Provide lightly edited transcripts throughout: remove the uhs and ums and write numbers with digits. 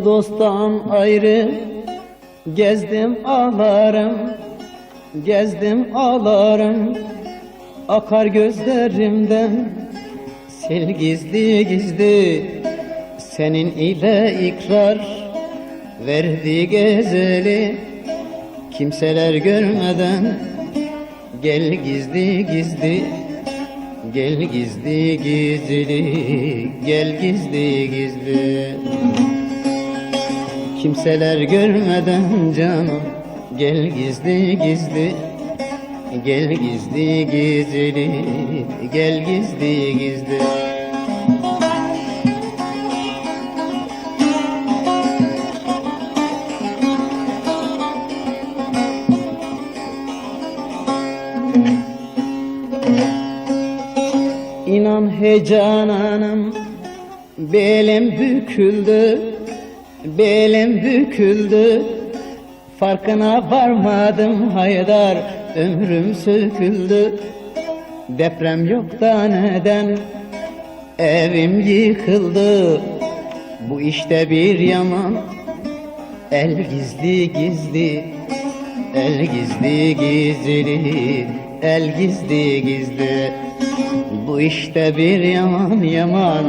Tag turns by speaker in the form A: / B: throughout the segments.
A: dosttan ayrı gezdim ağlarım, gezdim ağlarım. Akar gözlerimden sel gizli gizli, senin ile ikrar verdi gezeli. Kimseler görmeden gel gizli gizli, gel gizli gizli, gel gizli gizli. Kimseler görmeden canım gel gizli gizli, gel gizli gizli, gel gizli gizli. İnan hey cananım, belim büküldü, belim büküldü. Farkına varmadım haydar, ömrüm söküldü. Deprem yok da neden evim yıkıldı. Bu işte bir yaman, el gizli gizli, el gizli gizli, el gizli gizli. Bu işte bir yaman yaman,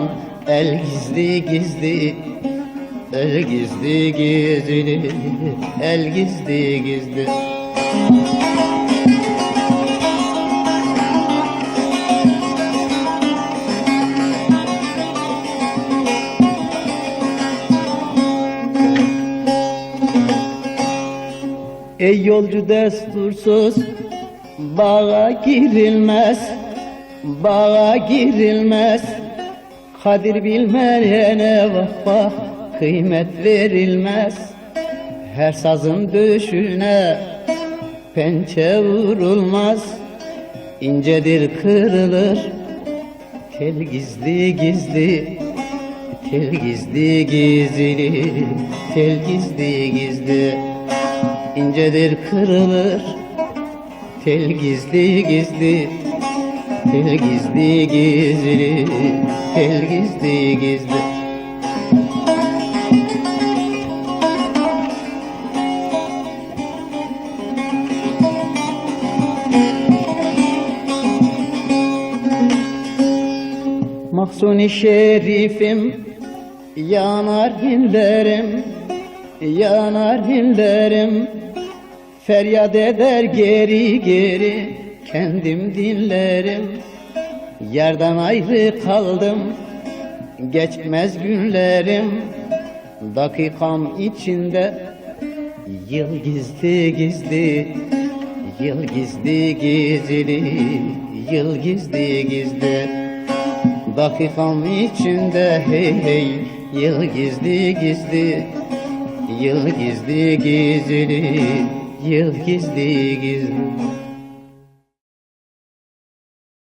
A: el gizli gizli, el gizli gizli, el gizli gizli. Ey yolcu destursuz, bağa girilmez, bağa girilmez. Kadir bilmeyene vah vah, kıymet verilmez. Her sazın döşüne pençe vurulmaz. İncedir kırılır tel gizli gizli, tel gizli gizli, tel gizli gizli. İncedir kırılır tel gizli gizli, tel gizli gizli, tel gizli gizli. Mahzun-i şerifim, yanar hinlerim, yanar hinlerim. Feryat eder geri geri, kendim dinlerim. Yerden ayrı kaldım, geçmez günlerim. Dakikam içinde yıl gizli gizli, yıl gizli gizli, yıl gizli gizli. Dakikam içinde hey hey, yıl gizli gizli, yıl gizli gizli, yıl gizli gizli.